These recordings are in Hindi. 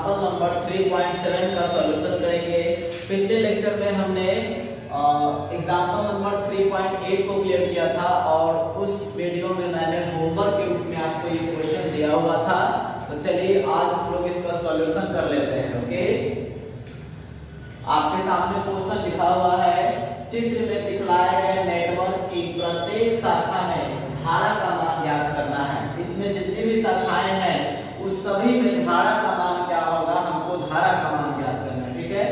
एग्जाम्पल नंबर 3.7 का सॉल्यूशन करेंगे। पिछले लेक्चर में हमने एग्जाम्पल नंबर 3.8 को क्लियर किया था और उस वीडियो में मैंने होमवर्क के रूप में आपको ये क्वेश्चन दिया हुआ था। तो चलिए आज हम लोग इसका सॉल्यूशन कर लेते हैं। ओके, आपके सामने क्वेश्चन लिखा हुआ है, चित्र में दिखलाए गए नेटवर्क की प्रत्येक शाखा में धारा का मान ज्ञात करना है। इसमें जितनी भी शाखाएं हैं उस सभी में धारा का मान क्या होगा, हमको धारा का मान ज्ञात करना है। ठीक है,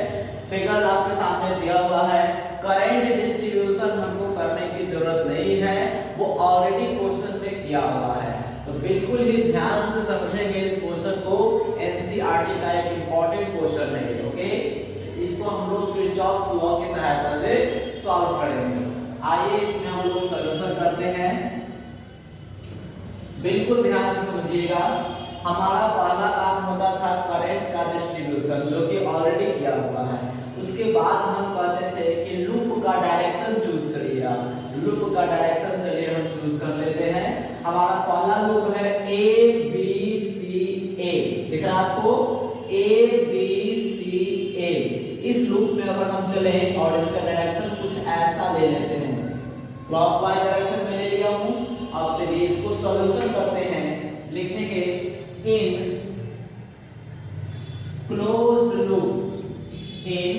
फिगर आपके सामने दिया हुआ है। करंट डिस्ट्रीब्यूशन हमको करने की जरूरत नहीं है, वो ऑलरेडी क्वेश्चन में किया हुआ है। तो बिल्कुल ही ध्यान से समझेंगे इस क्वेश्चन को, एनसीईआरटी का एक इंपॉर्टेंट क्वेश्चन है। ओके, इसको हम लोग किरचॉफ्स लॉ की सहायता से सॉल्व करेंगे। आइए इसमें हम लोग सॉल्यूशन करते हैं। बिल्कुल ध्यान से समझिएगा। हमारा पहला काम होता था करंट का डिस्ट्रीब्यूशन, जो कि ऑलरेडी किया हुआ है। उसके बाद हम कहते थे कि लूप का डायरेक्शन चूज करिए। आप लूप का डायरेक्शन चलिए हम चूज कर लेते हैं। हमारा पहला लूप है ए बी सी ए, दिख रहा है आपको, ए बी सी ए। इस लूप में अगर हम चले और इसका डायरेक्शन कुछ ऐसा ले लेते हैं, क्लॉकवाइज डायरेक्शन में ले लिया हूं। अब चलिए इसको सॉल्यूशन करते हैं। लिखेंगे in closed loop, in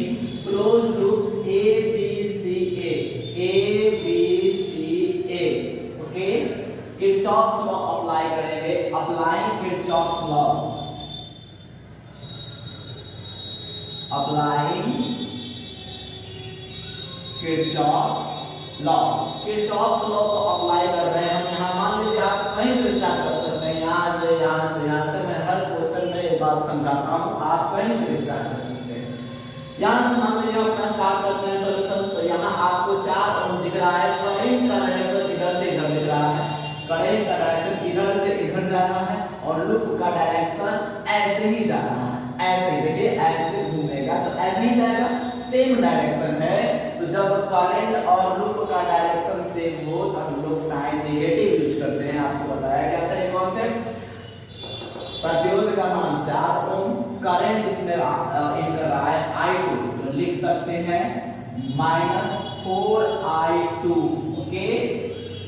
closed loop A B C A, A B C A. Okay, Kirchhoff's law apply करेंगे। Applying Kirchhoff's law, applying Kirchhoff's law. Kirchhoff's law को अप्लाई कर रहे हैं हम यहाँ। मान लीजिए आप कहीं से स्टार्ट कर सकते हैं, यहाँ से, यहाँ से, यहाँ से। मैं हर क्वेश्चन में एक बात समझाता हूँ, आप कहीं से स्टार्ट कर सकते हैं। यहाँ से मान लीजिए अपना स्टार्ट करते हैं सॉल्यूशन। तो यहाँ आपको 4 ओम दिख रहा है। करंट का डायरेक्शन इधर से इधर दिख रहा है, करंट का डायरेक्शन इधर से इधर जा रहा है और लूप का डायरेक्शन ऐसे ही जा रहा है। ऐसे ही देखिए, ऐसे घूमेगा तो ऐसे ही जाएगा, सेम डायरेक्शन है। तो जब करंट और लूप का डायरेक्शन सेम हो तो हम लोग साइन नेगेटिव यूज करते हैं। आपको बताया क्या था ये कॉन्सेप्ट। प्रतिरोध का मान 4 ओम, करंट इसमें इन कर रहा है I2, तो लिख सकते हैं -4I2। ओके,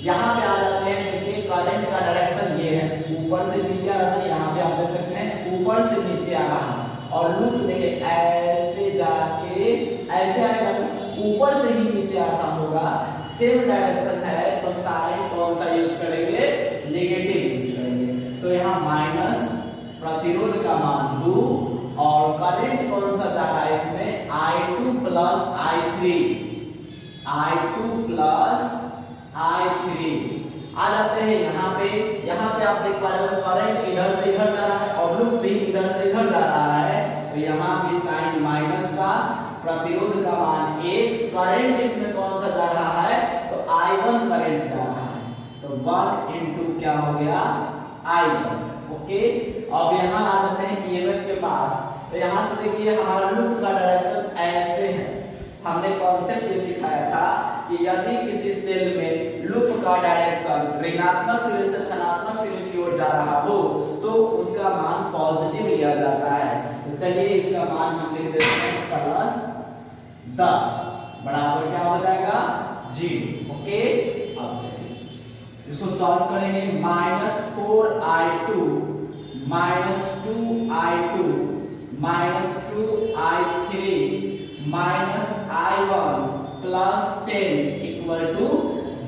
यहाँ पे आ जाते हैं। देखिए करंट का डायरेक्शन ये है, ऊपर से नीचे आ रहा है। यहाँ पे आप देख सकते हैं ऊपर से नीचे आ रहा है और लूप देखिए ऐसे जाके ऐसे आएगा, ऊपर से ही नीचे आ रहा होगा। सेम डायरेक्शन है तो साइन कौन सा यूज करेंगे, नेगेटिव यूज करेंगे। तो यहाँ माइनस प्रतिरोध का मान 2 और करंट कौन सा जा रहा है इसमें, I2 plus I3, I2 plus I3। आ जाते हैं यहाँ पे। यहाँ पे आप देख पा रहे हो करंट इधर से इधर जा रहा है और लूप भी इधर से इधर जा रहा है। तो यहाँ भी साइन माइनस का, प्रतिरोध का मान 1, करंट इसमें कौन सा जा रहा है, तो I1 करंट जा रहा है। तो 1 इंटू क्या हो गया, I1। ओके, अब यहाँ आ जाते हैं EMF के पास। तो यहाँ से देखिए हमारा लूप का डायरेक्शन ऐसे है। हमने कॉन्सेप्ट ये सिखाया था कि यदि किसी सेल में लूप का डायरेक्शन ऋणात्मक सिरे से धनात्मक सिरे की ओर जा रहा हो तो उसका मान पॉजिटिव लिया जाता है। तो चलिए इसका मान हम लिख देते हैं +10 बराबर क्या हो जाएगा, 0। ओके, अब चलिए इसको सॉल्व करेंगे। -4I2 -2I2 -2I3 -I1 +10 =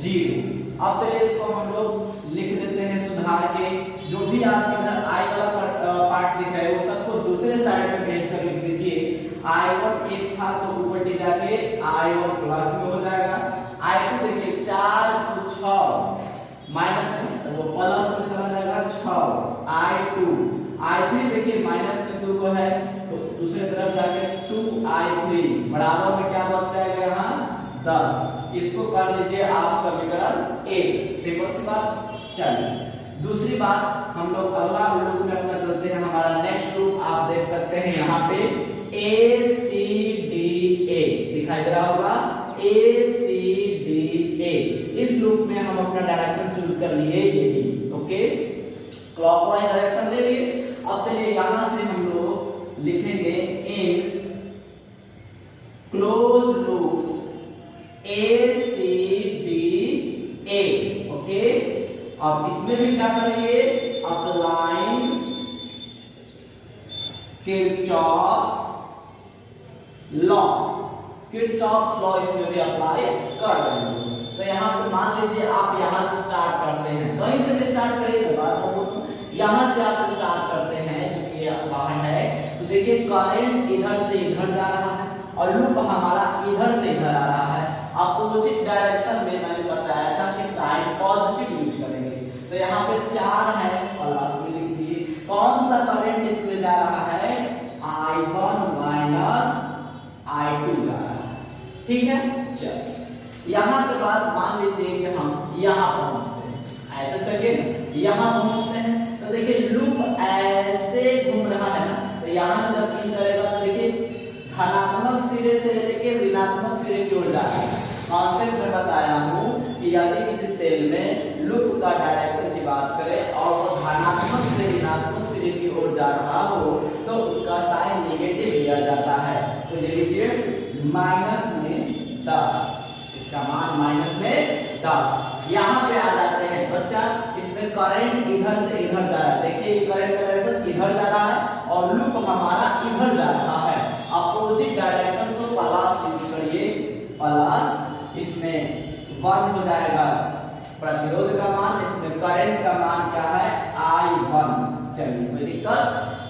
0। अब चलिए इसको हम लोग लिख देते हैं सुधार के। जो भी आप इधर I वाला पार्ट दिख रहा है वो सबको दूसरे साइड में भेज कर लिख दीजिए। I1 1 था तो ऊपर टी जाके I1 प्लस में हो जाएगा। I2 देखिए 4 को 6 माइनस में, तो वो प्लस में चला जाएगा 6 I2। I3 देखिए माइनस में 2 को है तो दूसरे तरफ जाके 2I3 बराबर में क्या बच जाएगा यहाँ 10। इसको कर लीजिए आप समीकरण 1। सिंपल सी बात। चलिए दूसरी बात हम लोग अगला लूप में अपना चलते हैं। हमारा नेक्स्ट लूप आप देख सकते हैं यहाँ पे ACDA दिखाई दे रहा होगा, ACDA। इस लूप में हम अपना डायरेक्शन चूज कर लिए यही। ओके, क्लॉकवाइज डायरेक्शन ले लिए। अब चलिए यहाँ से हम लोग लिखेंगे in close loop ACD A। Okay, अब इसमें भी क्या करेंगे, applying Kirchhoff's law, Kirchhoff's law इसमें भी अप्लाई कर देंगे। तो यहाँ पे मान लीजिए आप यहाँ से स्टार्ट करते हैं, कहीं से भी स्टार्ट करिए, यहाँ से आप स्टार्ट करते हैं, जो कि बाहर है, तो देखिए करंट इधर से इधर जा रहा है और लूप हमारा इधर से इधर आ रहा है। अपोजिट डायरेक्शन में मैंने बताया था कि साइन पॉजिटिव यूज करेंगे, तो यहाँ पे 4 है, प्लस में लिखिए कौन सा करंट इसमें जा रहा है, I1 माइनस I2 जा रहा है। ठीक है, चलिए यहाँ के बाद मान लीजिए कि हम यहाँ पहुंचते हैं, ऐसे चलिए यहाँ पहुंचते हैं, तो देखिए लूप ऐसे घूम रहा है ना, तो यहाँ से जब इन करेगा तो देखिए धनात्मक सिरे से लेके ऋणात्मक सिरे की ओर जाता है। कॉन्सेप्ट में बताया हूँ कि यदि किसी सेल में लूप का डायरेक्शन की बात करें और वो धनात्मक से ऋणात्मक सिरे की ओर जा रहा हो तो उसका साइन नेगेटिव लिया जाता है। तो ये लिखिए माइनस में 10, इसका मान माइनस में 10। यहाँ पे आ जाते हैं बच्चा, इसमें करंट इधर से इधर जा रहा है, देखिए ये करंट का डायरेक्शन इधर जा रहा है और लूप हमारा इधर जा रहा है। अपोजिट डायरेक्शन को प्लस यूज करिए, प्लस इसमें 1 हो जाएगा प्रतिरोध का मान, इसमें करंट का मान क्या है, I1। चलिए कोई दिक्कत,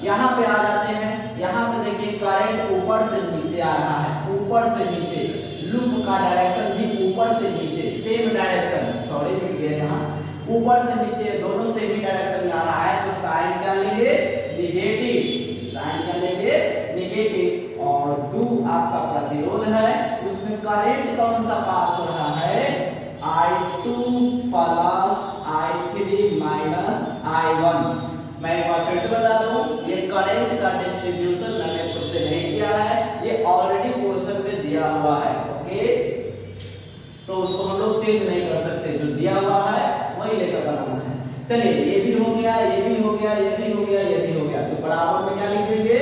यहाँ पे आ जाते हैं, यहाँ पे देखिए करंट ऊपर से नीचे आ रहा है, ऊपर से नीचे, लूप का डायरेक्शन भी ऊपर से नीचे, सेम डायरेक्शन, सॉरी मिट गया यहाँ, ऊपर से नीचे दोनों सेम ही डायरेक्शन में आ रहा है, तो साइन क्या लेंगे, नेगेटिव, साइन क्या लेंगे, नेगेटिव। और 2 आपका प्रतिरोध है, उसमें करंट कौन सा पास हो रहा है, I2 plus I3 minus I1। मैं एक बार फिर से बता दूं, ये करंट का डिस्ट्रीब्यूशन मैंने खुद से नहीं किया है, ये ऑलरेडी क्वेश्चन में दिया हुआ है। ओके, तो उसको हम लोग चेंज नहीं कर सकते, जो दिया हुआ है वही लेकर बनाना है। चलिए ये भी हो गया, ये भी हो गया, ये भी हो गया, ये भी हो गया, तो बराबर में क्या लिख देंगे,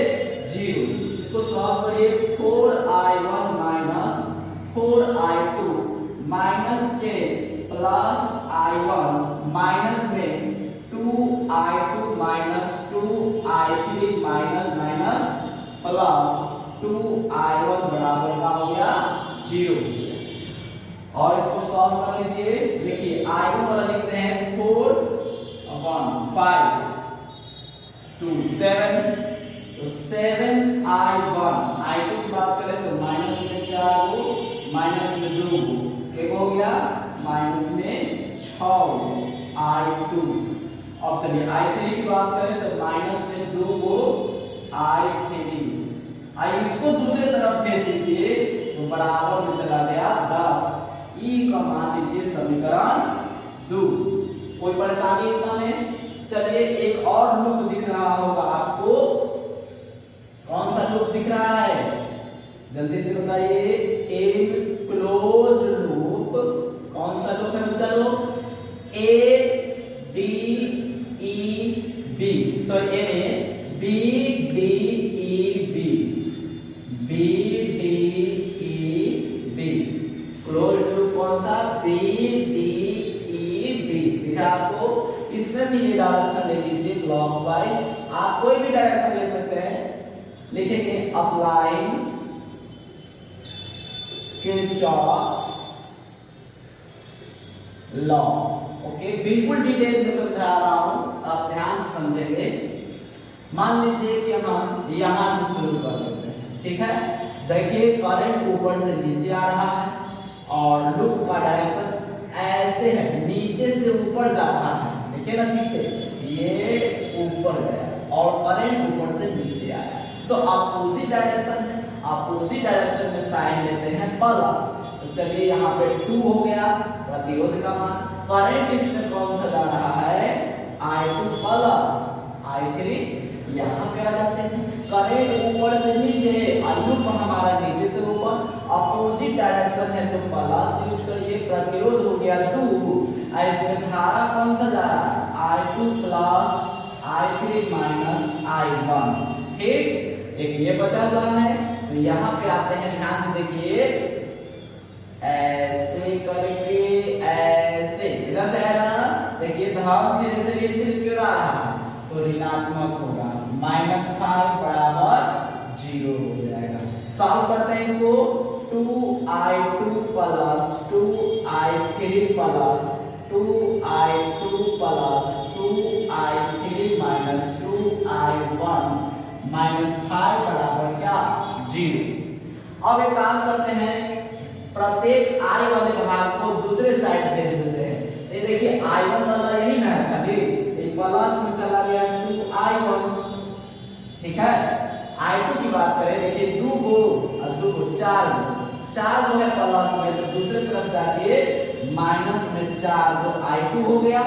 0। इसको सॉल्व करिए, 4I1 माइनस 4I2 माइनस के प्लस I1 माइनस में 2I2 minus 2I3 minus minus plus 2I1 बराबर का हो गया 0। और इसको सॉल्व कर लीजिए, देखिए I1 वाला लिखते हैं 4/5 2 7, तो 7I1, I2 की बात करें तो माइनस में 4 को, माइनस में 2 को, एक हो गया माइनस में 6 I2। अब चलिए I3 की बात करें तो माइनस में 2 को I3, आई इसको दूसरे तरफ दे दीजिए तो बराबर में चला गया 10। ई का मान लीजिए समीकरण 2। कोई परेशानी इतना में? चलिए एक और लूप दिख रहा होगा आपको, कौन सा लूप दिख रहा है जल्दी से बताइए, एक क्लोज लूप, कौन सा लूप है बच्चा लोग, A D E B, sorry A में B D E B, B D E B, close loop कौन सा, B D E B दिख रहा आपको। इसमें भी ये डायरेक्शन ले लीजिए क्लॉकवाइज, आप कोई भी डायरेक्शन ले सकते हैं, लिखेंगे अप्लाइंग किरचॉफ्स लॉ। ओके, बिल्कुल डिटेल में समझा रहा हूं, आप ध्यान से समझेंगे। मान लीजिए कि हम यहां से शुरू कर लेते हैं, ठीक है। देखिए करंट ऊपर से नीचे आ रहा है और लूप का डायरेक्शन ऐसे है, नीचे से ऊपर जा रहा है, देखिए ना ठीक से, ये ऊपर गया और करंट ऊपर से नीचे आया, तो अपोजिट डायरेक्शन में, अपोजिट डायरेक्शन में साइन लेते हैं प्लस। तो चलिए यहाँ पे 2 हो गया प्रतिरोध का मान, करंट इसमें कौन सा जा रहा है, I2 प्लस I3, यहाँ पे आ जाते हैं, करंट ऊपर से नीचे और लूप हमारा नीचे से ऊपर, अपोजिट डायरेक्शन है तो प्लस यूज करिए, प्रतिरोध हो गया 2, इसमें धारा कौन सा जा रहा है, I2 plus I3 minus I1, ठीक। एक ये बचा हुआ है। तो यहाँ पे आते हैं, ध्यान से देखिए, ऐसे करके ऐसे इधर से आया ना, देखिए धन सिरे से ऋण क्यों आ रहा है, तो ऋणात्मक होगा, -5 बराबर 0 हो जाएगा। सॉल्व करते हैं इसको, 2i2 plus 2i3 plus 2i2 plus 2i3 minus 2i1 -5 बराबर क्या, 0। अब एक काम करते हैं, प्रत्येक i वाले भाग को दूसरे साइड भेज देते हैं। ये देखिए i1 वाला यही ना है, खाली ये प्लस में चला गया 2i1, ठीक है। i2 की बात करें, देखिए 2 को और 2 को 4 जो है प्लस में, तो दूसरे तरफ जाके माइनस में 4 तो i2 हो गया।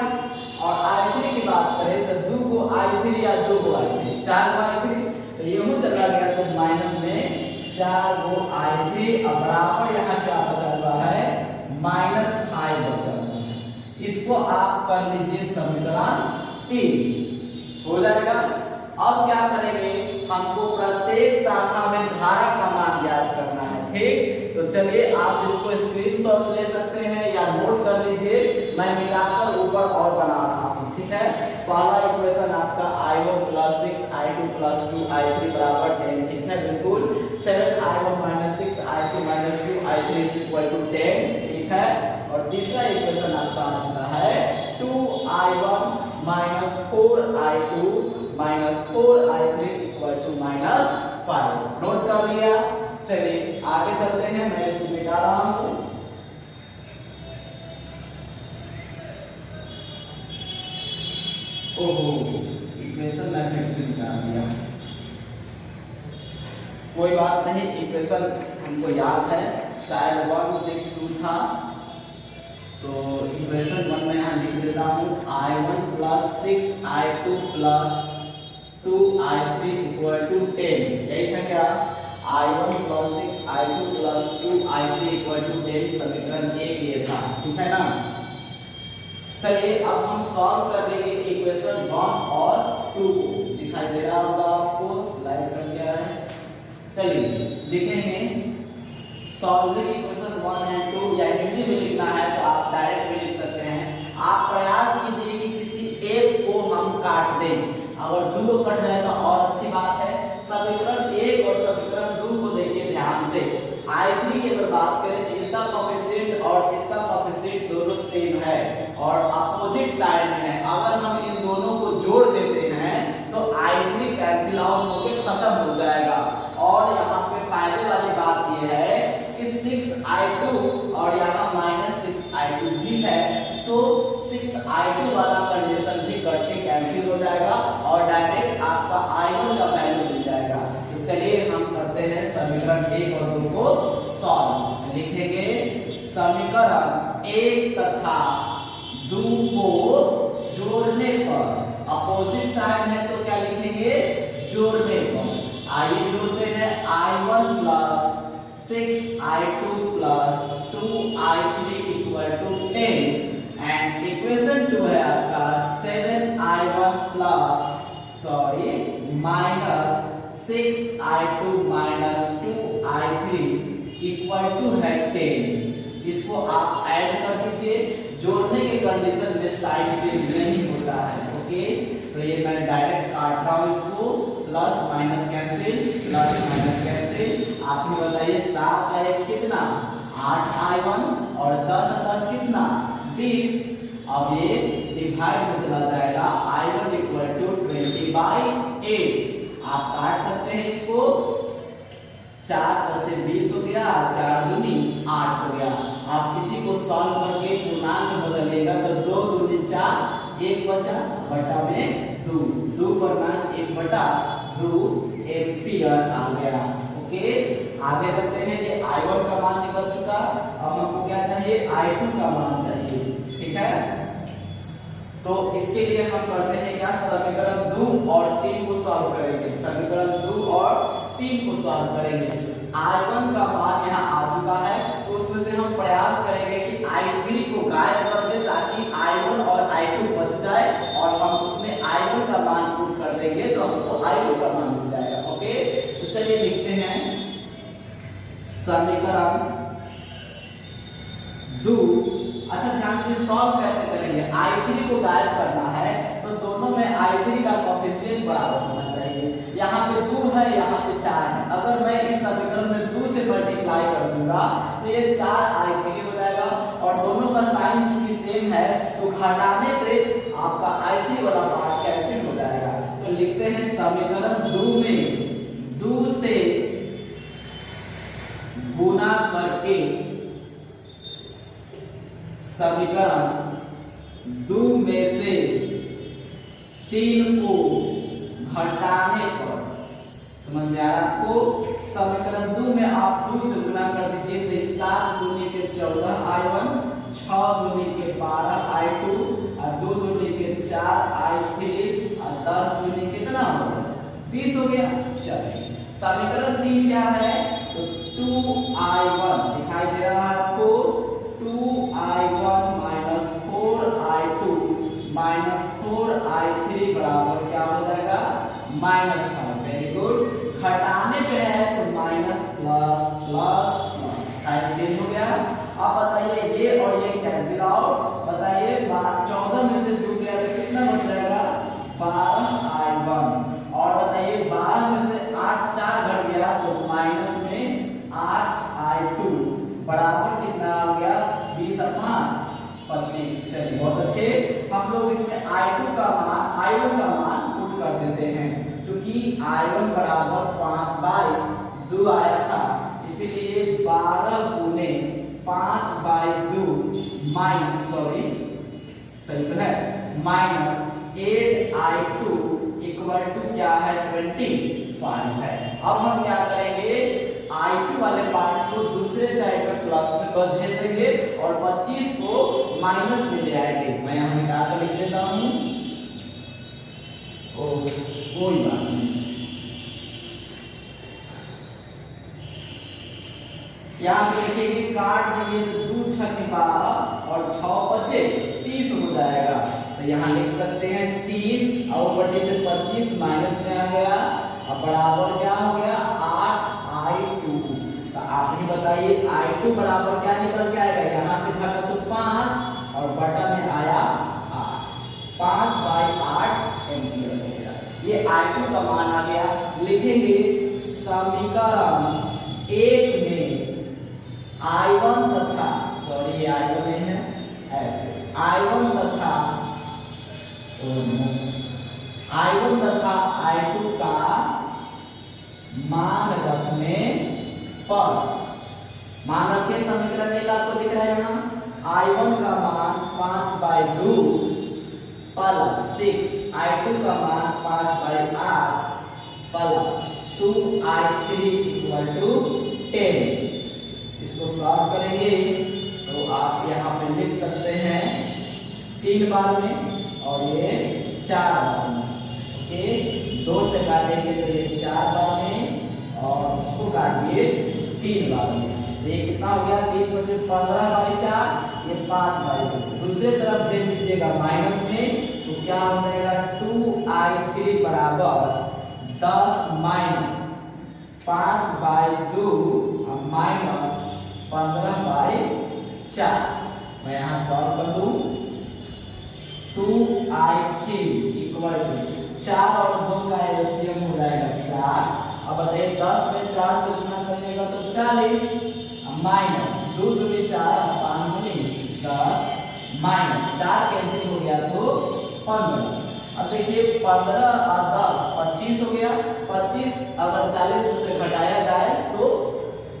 और i3 की बात करें तो 2 को i3 या 2 को i3, 4 को i3, तो ये हो चला गया, तो माइनस में 4 को i3 और बराबर यहाँ क्या बचा हुआ है, -5 बचा हुआ है। इसको आप कर लीजिए समीकरण 3 हो जाएगा। अब क्या करेंगे, हमको प्रत्येक शाखा में धारा का मान ज्ञात करना है, ठीक। तो चलिए आप इसको स्क्रीनशॉट ले सकते हैं या नोट कर लीजिए, मैं मिलाकर ऊपर और बना रहा हूँ, ठीक है। पहला इक्वेशन आपका i1 plus 6i2 plus 2i3 बराबर 10, ठीक है, बिल्कुल। 7i1 6i2 2i3 10, ठीक है। और तीसरा इक्वेशन आपका आ चुका है 2i1 4i2 4i3 -5। नोट कर लिया, चलिए आगे चलते हैं, मैं इसको मिटा रहा हूं। ओहो, इक्वेशन मैं फिर से मिटा दिया, कोई बात नहीं, इक्वेशन हमको याद है, शायद 162 था, तो इक्वेशन 1 में यहाँ लिख देता हूँ, i1 plus 6i2 plus 2i3 10, यही था क्या, i1 plus 6i2 plus 2i3 10, समीकरण 1 ये था, ठीक है ना। चलिए अब हम सॉल्व कर लेंगे इक्वेशन 1 और 2 को, दिखाई दे रहा होगा आपको, लाइट कर दिया है। चलिए लिखेंगे, सॉल्विंग इक्वेशन 1 एंड 2, या हिंदी में लिखना है तो आप डायरेक्ट भी लिख सकते हैं। आप प्रयास कीजिए कि किसी एक को हम काट दें, अगर 2 को कट जाए तो और अच्छी बात है। समीकरण 1 और समीकरण 2 को देखिए ध्यान से, i3 की अगर बात करें तो इसका कोएफिशिएंट और इसका कोएफिशिएंट दोनों सेम है और अपोजिट साइड में है। अगर हम इन दोनों को जोड़ देते हैं तो i3 कैंसिल आउट होकर खत्म हो जाएगा। और यहाँ पे फायदे वाली बात यह है कि 6i2 और यहाँ -6i2 भी है, सो 6i2 वाला कंडीशन भी कट के कैंसिल हो जाएगा और डायरेक्ट आपका i1 का वैल्यू मिल जाएगा। तो चलिए हम करते हैं समीकरण 1 और 2 को सॉल्व। लिखेंगे समीकरण 1 तथा 2 को जोड़ने पर, अपोजिट साइड है तो क्या लिखेंगे, जोड़ने पर। आइए जोड़ते हैं, i1 plus 6i2 plus 2i3 10, and equation 2 है आपका 7i1 plus minus 6i2 minus 2i3 है 10। इसको आप ऐड कर दीजिए, जोड़ने के कंडीशन में साइड चेंज नहीं होता है, ओके। तो ये मैं डायरेक्ट काट रहा हूँ इसको, plus minus cancel, plus minus cancel. आप ही बताइए, 7 है कितना, 8i1 और 10 10 कितना, 20। अब ये डिवाइड में चला जाएगा, i1 20/8। आप काट सकते हैं इसको, 4 बचे 20 हो गया, 4 दूनी 8 हो गया। आप इसी को सॉल्व करके पूर्णांक में बदलिएगा तो 2 दूनी 4, 1 बचा बटा में 2, 2 पर मान 1/2 एम्पियर आ गया, ओके। आगे चलते हैं, ये i1 का मान निकल चुका, अब हमको क्या चाहिए, i2 का मान चाहिए, ठीक है। तो इसके लिए हम करते हैं क्या, समीकरण 2 और 3 को सॉल्व करेंगे, समीकरण 2 और 3 को सॉल्व करेंगे। i1 का मान यहाँ आ चुका है, तो उसमें से हम प्रयास करेंगे कि i3 को गायब कर दें ताकि i1 और i2 बच जाए, और हम उसमें i1 का मान पुट कर देंगे तो हमको i2 का मान मिल जाएगा, ओके। तो करेंगे, I3 को गायब करना है तो दोनों में I3 का कोएफिशिएंट बराबर होना चाहिए। यहाँ पे 2 है, यहाँ पे 4 है। अगर मैं इस समीकरण में 2 से मल्टीप्लाई कर दूंगा तो ये 4I3 हो जाएगा और दोनों का साइन चूंकि सेम है तो घटाने पे आपका I3 वाला पार्ट कैंसिल हो जाएगा। तो लिखते हैं समीकरण 2 में 2 से गुना करके समीकरण 2 में से 3 को घटाने पर, समझ में आ रहा आपको? समीकरण 2 में आप 2 से गुना कर दीजिए तो 7 दूनी के 14I1, 6 दूनी के 12I2 और 2 दूनी के 4I3 और 10 दूनी कितना हो गया? 20 हो गया। चलिए समीकरण 3 क्या है? तो 2I1 दिखाई दे रहा है आपको, 2I1 minus 4I2 minus 4I3 बराबर क्या हो जाएगा? -5। Very good. घटाने पे है तो minus plus plus plus, sign change हो गया। अब बताइए ये और ये कैंसिल आउट। बताइए 14 में से 2 गया तो कितना बच जाएगा? 12I1। और बताइए 12 में से 8 4 घट गया तो माइनस में 8I2 बराबर कितना आ गया? 20 और 5 25। चलिए बहुत अच्छे। हम लोग इसमें I2 का मान I1 का मान पुट कर देते हैं, क्योंकि I1 बराबर 5/2 आया था, इसीलिए 12 गुने 5/2 माइनस सही तो है माइनस 8I2 इक्वल टू क्या है? 25 है। अब हम क्या करेंगे? I2 वाले पार्ट को दूसरे साइड पे प्लस में भेज देंगे और 25 को माइनस में ले आएंगे। मैं यहाँ निकाल कर लिख देता हूँ। कोई बात नहीं, यहाँ पे देखिए काट देंगे तो 2 छक 12 और 6 बचे 30 हो जाएगा। तो यहाँ लिख सकते हैं 30 और बटे से 25 माइनस में आ गया और बराबर क्या हो गया? 8I2। तो आप ही बताइए I2 बराबर क्या निकल के आएगा? यहाँ से घटा तो 5 और बटा में आया 8, 5/8 एम्पीयर हो गया। ये I2 का मान आ गया। लिखेंगे समीकरण 1 में I1 तथा ये I1 नहीं है, ऐसे I1 तथा I2 का मान रखने पर, मान रखे समीकरण 1 आपको दिख रहा है यहाँ, I1 का मान 5/2 प्लस 6, I2 का मान 5/8 प्लस 2I3 इक्वल टू 10। इसको सॉल्व करेंगे तो आप यहाँ पे लिख सकते हैं 3 बार में और ये 4 बार में। ओके, 2 से काटेंगे तो ये 4 बार में और उसको काटिए 3 बार में। ये कितना हो गया? 3 बचे 15/4, ये 5/2। दूसरे तरफ भेज दीजिएगा माइनस में तो क्या हो जाएगा? 2I3 बराबर 10 माइनस 5/2 माइनस 15/4। मैं यहाँ सॉल्व कर दूं। 2I3 इक्वल टू 4 और 2 का एलसीएम हो जाएगा 4। अब बताइए 10 में 4 से गुना करिएगा तो 40 माइनस 2 दूनी 4 और 5 दूनी 10 माइनस 4 कैंसिल हो गया तो 15। अब देखिए 15 और 10 25 हो गया। 25 अगर 40 में से घटाया जाए तो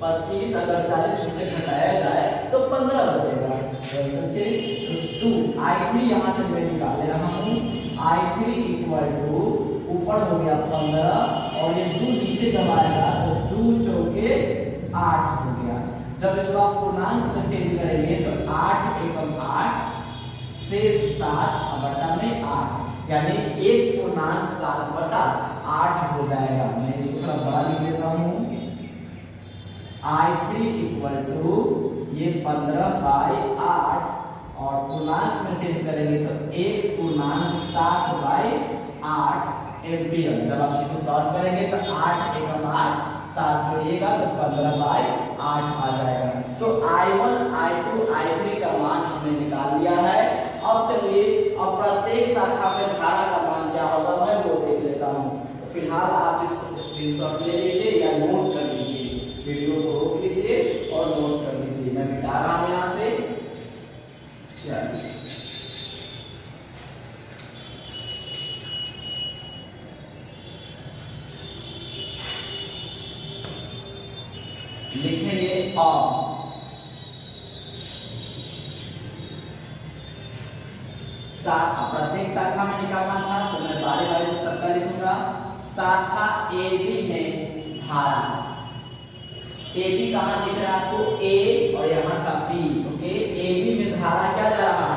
25 अगर 40 में से घटाया जाए तो 15 बचेगा। तो 2I3 यहाँ से मैं निकाल रहा हूँ। I3 इक्वल टू ऊपर हो गया 15 और ये 2 नीचे जब आएगा तो 2 चौके 8 हो गया। जब इसको आप पूर्णांक में चेंज करेंगे तो 8 एकम 8 शेष 7 बटा में 8, यानी 1.7/8 हो जाएगा। मैं इसको थोड़ा बड़ा लिख देता हूँ। I3 इक्वल टू ये 15/8 और पूर्णांक में चेंज करेंगे तो 1.7/8 एम्पियर। जब आप इसको सॉल्व करेंगे तो 8 एकम 8 7 जोड़िएगा तो 15/8 आ जाएगा। तो I1, I2, I3 का मान हमने निकाल लिया है। अब चलिए स्क्रीनशॉट ले लीजिए या नोट कर लीजिए, वीडियो को रोक लीजिए और नोट कर लीजिए। मैं मिटा रहा हूं यहां से। चलिए लिखेंगे शाखा, प्रत्येक शाखा में निकालना था तो मैं बारी बारी से सबका लिखूंगा। शाखा ए बी में धारा, ए बी कहाँ दिख रहा है आपको, ए और यहाँ का बी, ओके। ए बी में धारा क्या जा रहा है,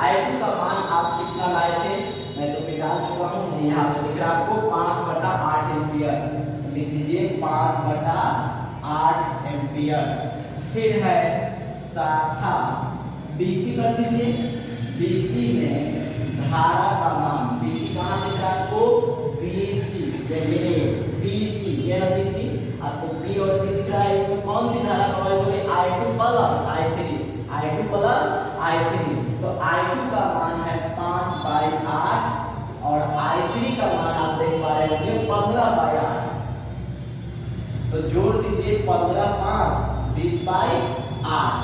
I2 का मान आप कितना लाए थे, मैं तो निकाल चुका हूँ, यहाँ पे दिख रहा है आपको 5/8 एम्पियर, लिख दीजिए 5/8 एम्पियर। फिर है शाखा BC कर दीजिए, BC में धारा का मान, BC कहाँ दिख रहा है आपको, BC, ये है BC, आपको B और C दिख रहा है, इसमें कौन सी धारा प्रवाहित हो रही है, I2 प्लस I3, तो I2 का मान है 5/8 और I3 का मान आप देख पा रहे होंगे 15/8, तो जोड़ दीजिए 15 5 20/8,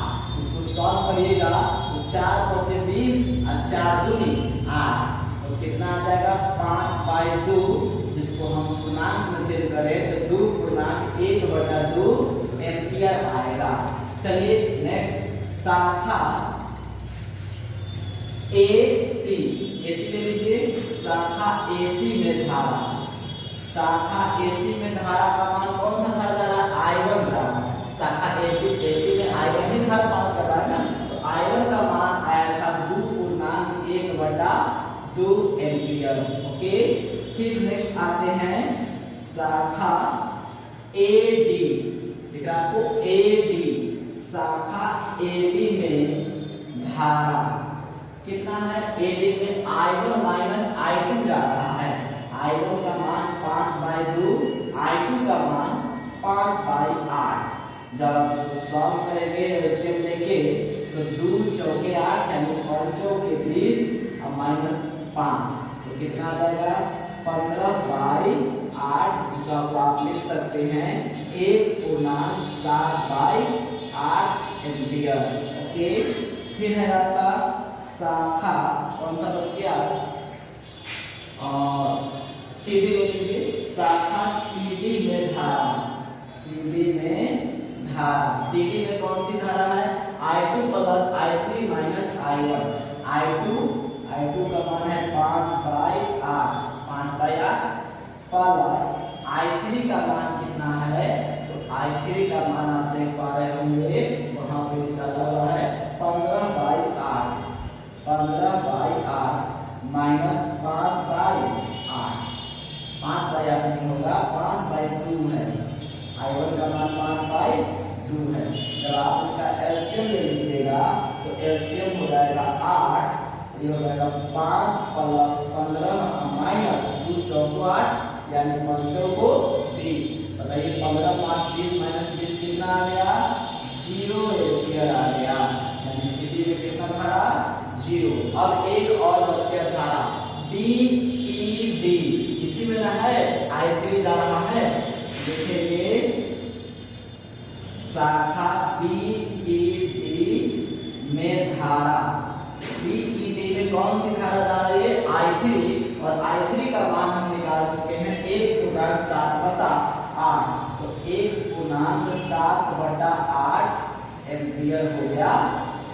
इसको सॉल्व करिएगा तो 4 × 5 = 20 और 4 × 2 = 8, तो कितना आ जाएगा 5/2, जिसको हम पूर्णांक में चेंज करें तो 2.1/2 एम्पियर आएगा। चलिए नेक्स्ट शाखा AC ले लीजिए, शाखा AC में धारा, शाखा AC में धारा का मान कौन सा धारा जा रहा है, I1 का, शाखा AC में I1 ही धारा पास कर रहा है ना, तो I1 का मान आया था 2.1/2 एम्पियर, ओके। फिर नेक्स्ट आते हैं शाखा AD, दिख रहा है आपको AD, शाखा AD में धारा कितना है, AD में I1 माइनस I2 जा रहा है, I1 का मान 5/2, I2 का मान 5/8, जब आप इसको सॉल्व करेंगे एलसीएम लेके तो 2 × 4 = 8 यानी 5 × 20 और -5, तो कितना आ जाएगा 15/8, जिसको आप लिख सकते हैं 1.7/8 एम्पियर, ओके। फिर है आपका शाखा कौन सा बच गया, CD ले लीजिए, शाखा CD में धारा, CD में कौन सी धारा है, I2 plus I3 minus I1, I2 का मान है 5/8 प्लस I3 का मान कितना है, तो I3 का मान आप देख पा रहे होंगे वहां पे निकाला हुआ है 15/8 माइनस 5/8, 5/8 नहीं होगा 5/2 है, I1 का मान 5/2 है। जब आप इसका एलसीएम ले लीजिएगा तो एलसीएम हो जाएगा 8, ये हो जाएगा 5 + 15 माइनस 2 × 4 = 8 यानी 5 × 20, बताइए 15 5 20 माइनस 20 कितना आ गया, 0 एम्पियर आ गया, यानी CD में कितना धारा 0। अब एक और बच गया धारा BED, इसी में ना है I3 जा रहा है, देखेंगे शाखा BED में धारा, BED में कौन सी धारा जा रही है, I3, और I3 का मान हम निकाल चुके हैं 1.7/8, तो 1.7/8 एम्पियर हो गया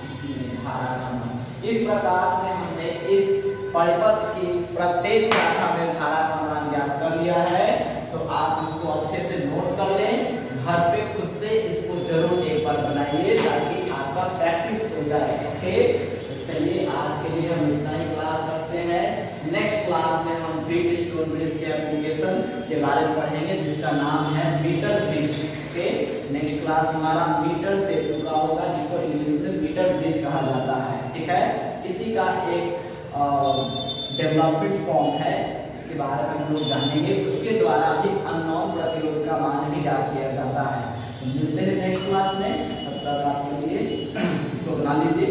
इसमें धारा का मान। इस प्रकार से हमने इस परिपथ की प्रत्येक शाखा में धारा का मान ज्ञात कर लिया है, तो आप इसको अच्छे से नोट कर लें, घर पे खुद से इसको जरूर एक बार बनाइए ताकि आपका प्रैक्टिस हो जाए, ओके। तो चलिए आज के लिए हम इतना ही क्लास रखते हैं, नेक्स्ट क्लास में हम व्हीटस्टोन ब्रिज के एप्लीकेशन के बारे में पढ़ेंगे जिसका नाम है meter bridge, okay. Next class हमारा मीटर सेतु का होगा जिसको इंग्लिश में मीटर ब्रिज कहा जाता है, ठीक है। इसी का एक डेवलपमेंट फॉर्म है, उसके बारे में हम लोग जानेंगे, उसके द्वारा भी अननोन प्रतिरोध का मान भी ज्ञात किया जाता है। तो मिलते हैं नेक्स्ट क्लास में, तब तक आपके लिए इसको बना लीजिए।